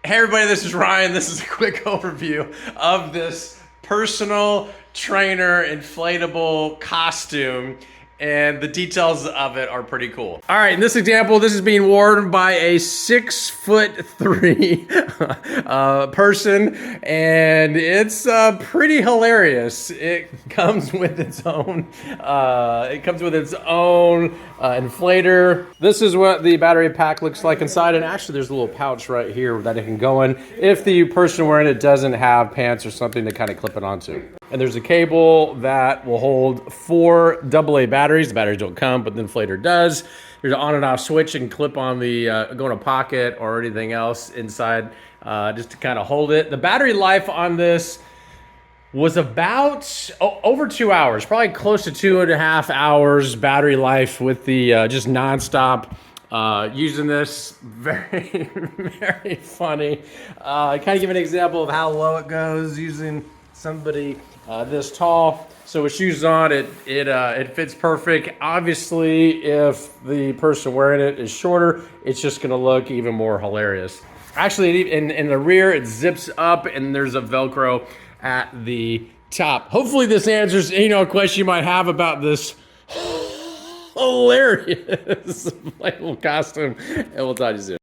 Hey everybody, this is Ryan. This is a quick overview of this personal trainer inflatable costume, and the details of it are pretty cool. All right, in this example, this is being worn by a 6'3" person, and it's pretty hilarious. It comes with its own inflator. This is what the battery pack looks like inside, and actually there's a little pouch right here that it can go in if the person wearing it doesn't have pants or something to kind of clip it onto. And there's a cable that will hold 4 AA batteries. The batteries don't come, but the inflator does. There's an on and off switch and clip on the, go in a pocket or anything else inside just to kind of hold it. The battery life on this was about over 2 hours, probably close to 2.5 hours battery life with the just nonstop using this. Very, very funny. Kind of give an example of how low it goes using somebody this tall. So with shoes on, it fits perfect. Obviously, if the person wearing it is shorter, it's just gonna look even more hilarious. Actually, in the rear, it zips up and there's a Velcro at the top. Hopefully this answers a question you might have about this hilarious little costume, and we'll talk to you soon.